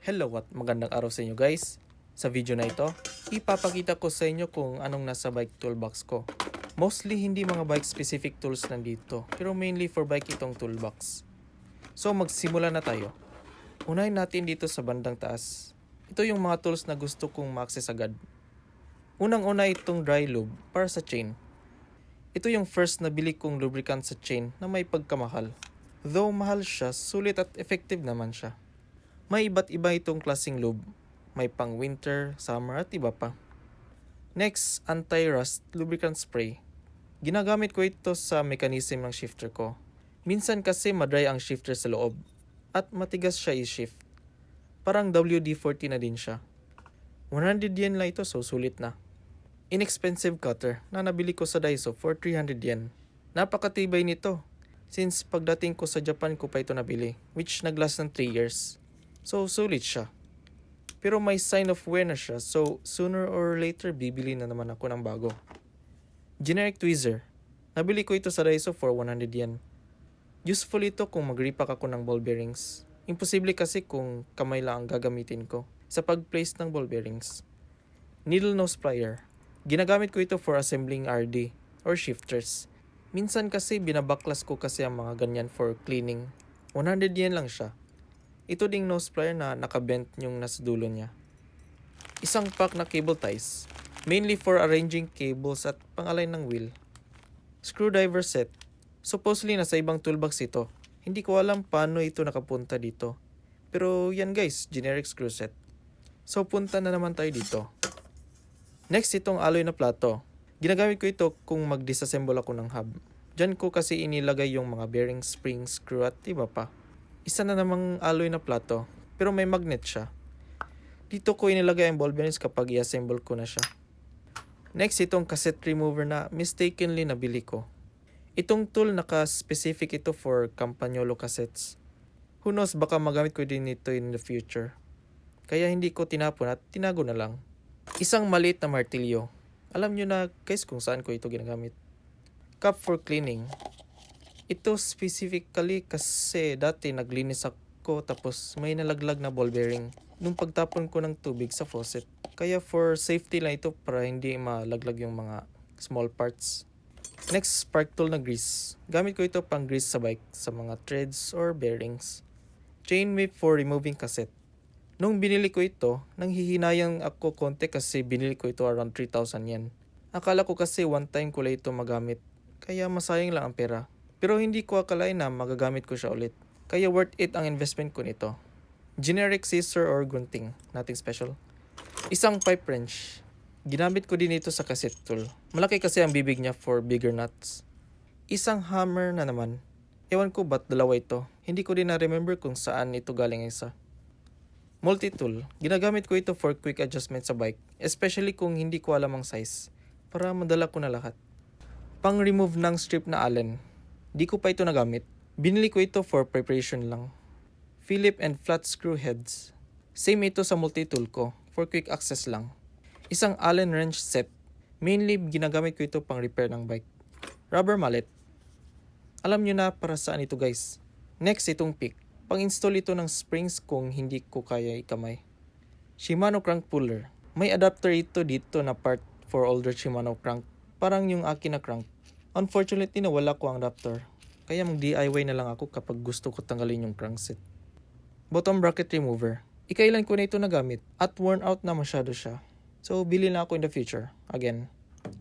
Hello at magandang araw sa inyo guys. Sa video na ito, ipapakita ko sa inyo kung anong nasa bike toolbox ko. Mostly hindi mga bike specific tools nandito, pero mainly for bike itong toolbox. So magsimula na tayo. Unahin natin dito sa bandang taas. Ito yung mga tools na gusto kong ma-access agad. Unang-una itong dry lube para sa chain. Ito yung first na bili kong lubricant sa chain na may pagkamahal. Though mahal siya, sulit at effective naman siya. May iba't iba itong klaseng lube. May pang winter, summer at iba pa. Next, anti-rust lubricant spray. Ginagamit ko ito sa mechanism ng shifter ko. Minsan kasi madry ang shifter sa loob at matigas siya i-shift. Parang WD-40 na din siya. 100 yen lang ito so sulit na. Inexpensive cutter na nabili ko sa Daiso for 300 yen. Napakatibay nito. Since pagdating ko sa Japan ko pa ito nabili, which naglast ng 3 years. So, sulit siya. Pero may sign of wear na siya, so sooner or later bibili na naman ako ng bago. Generic tweezer. Nabili ko ito sa Daiso for 100 yen. Useful ito kung mag-repack ako ng ball bearings. Imposible kasi kung kamay lang ang gagamitin ko sa pag-place ng ball bearings. Needle nose plier. Ginagamit ko ito for assembling RD or shifters. Minsan kasi binabaklas ko kasi ang mga ganyan for cleaning. 100 yen lang siya. Ito ding nose plier na nakabent yung nasa dulo niya. Isang pack na cable ties, mainly for arranging cables at pang-align ng wheel. Screwdriver set. Supposedly nasa ibang toolbox ito. Hindi ko alam paano ito nakapunta dito. Pero yan guys, generic screw set. So punta na naman tayo dito. Next itong alloy na plato. Ginagamit ko ito kung mag-disassemble ako ng hub. Diyan ko kasi inilagay yung mga bearing, spring, screw at iba pa. Isa na namang alloy na plato, pero may magnet siya. Dito ko inilagay ang ball bearings kapag i-assemble ko na siya. Next, itong cassette remover na mistakenly nabili ko. Itong tool naka-specific ito for Campagnolo cassettes. Who knows, baka magamit ko din ito in the future. Kaya hindi ko tinapon at tinago na lang. Isang maliit na martilyo. Alam nyo na guys kung saan ko ito ginagamit. Cup for cleaning. Ito specifically kasi dati naglinis ako tapos may nalaglag na ball bearing nung pagtapon ko ng tubig sa faucet. Kaya for safety lang ito para hindi malaglag yung mga small parts. Next, spark tool na grease. Gamit ko ito pang grease sa bike sa mga threads or bearings. Chain whip for removing cassette. Nung binili ko ito, nanghihinayang ako konti kasi binili ko ito around 3,000 yen. Akala ko kasi one time ko lang ito magamit, kaya masayang lang ang pera. Pero hindi ko akalain na magagamit ko siya ulit. Kaya worth it ang investment ko nito. Generic scissor or gunting, nothing special. Isang pipe wrench. Ginamit ko din ito sa cassette tool. Malaki kasi ang bibig niya for bigger nuts. Isang hammer na naman. Ewan ko ba't dalawa ito. Hindi ko din na-remember kung saan ito galing isa. Multi-tool. Ginagamit ko ito for quick adjustment sa bike. Especially kung hindi ko alam ang size. Para madala ko na lahat. Pang-remove ng strip na Allen. Di ko pa ito nagamit. Binili ko ito for preparation lang. Philip and flat screw heads. Same ito sa multi-tool ko. For quick access lang. Isang Allen wrench set. Mainly ginagamit ko ito pang repair ng bike. Rubber mallet. Alam nyo na para saan ito guys. Next itong pick. Pang-install ito ng springs kung hindi ko kaya ikamay. Shimano crank puller. May adapter ito dito na part for older Shimano crank. Parang yung akin na crank. Unfortunately, nawala ko ang adapter. Kaya mag-DIY na lang ako kapag gusto ko tanggalin yung crankset. Bottom bracket remover. Ikailan ko na ito nagamit at worn out na masyado siya. So, bili na ako in the future. Again.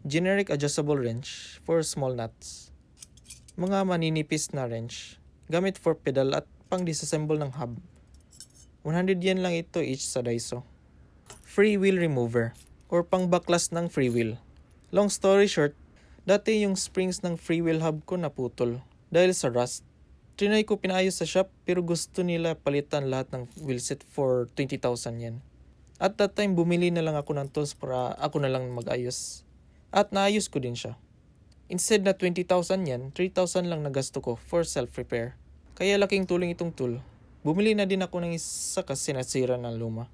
Generic adjustable wrench for small nuts. Mga maninipis na wrench. Gamit for pedal at pang-disassemble ng hub. 100 yen lang ito each sa Daiso. Free wheel remover or pang-baklas ng free wheel. Long story short, dati yung springs ng freewheel hub ko naputol dahil sa rust. Trinay ko pinaayos sa shop pero gusto nila palitan lahat ng wheelset for 20,000 yen. At that time bumili na lang ako ng tools para ako na lang mag-ayos. At naayos ko din siya. Instead na 20,000 yen, 3,000 lang nagasto ko for self-repair. Kaya laking tulong itong tool. Bumili na din ako ng isa kasi nasira ng luma.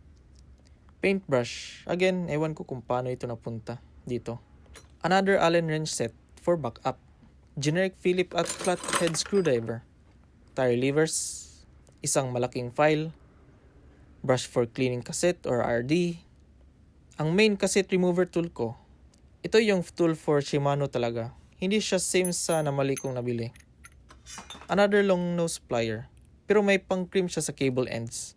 Paintbrush. Again, ewan ko kung paano ito napunta dito. Another Allen wrench set for backup. Generic Philip at flathead screwdriver. Tire levers. Isang malaking file. brush for cleaning cassette or RD. Ang main cassette remover tool ko, ito yung tool for Shimano talaga. Hindi siya same sa namali kong nabili. Another long nose plier, pero may pang crimp siya sa cable ends.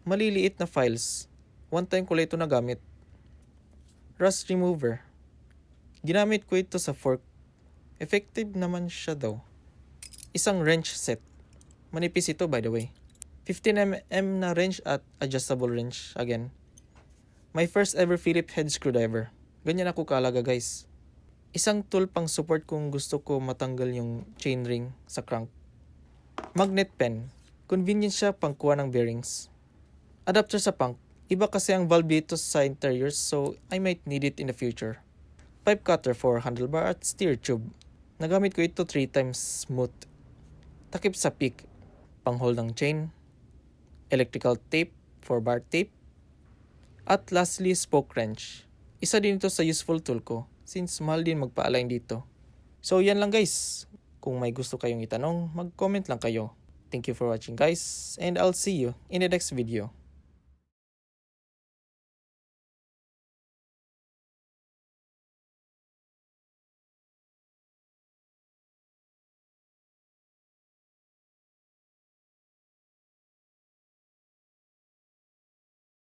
Maliliit na files. One time ko lang ito nagamit. Rust remover. Ginamit ko ito sa fork. Effective naman siya daw. Isang wrench set. Manipis ito by the way. 15mm na wrench at adjustable wrench again. My first ever Phillips head screwdriver. Ganyan ako kaalaga guys. Isang tool pang support kung gusto ko matanggal yung chainring sa crank. Magnet pen. Convenient siya pang kuha ng bearings. Adapter sa punk. Iba kasi ang valve dito sa interiors so I might need it in the future. Pipe cutter for handlebar at steer tube. Nagamit ko ito 3 times smooth. Takip sa peak. Pang-hold ng chain. Electrical tape for bar tape. At lastly, spoke wrench. Isa din ito sa useful tool ko since mahal din magpa-align dito. So yan lang guys. Kung may gusto kayong itanong, mag-comment lang kayo. Thank you for watching guys and I'll see you in the next video.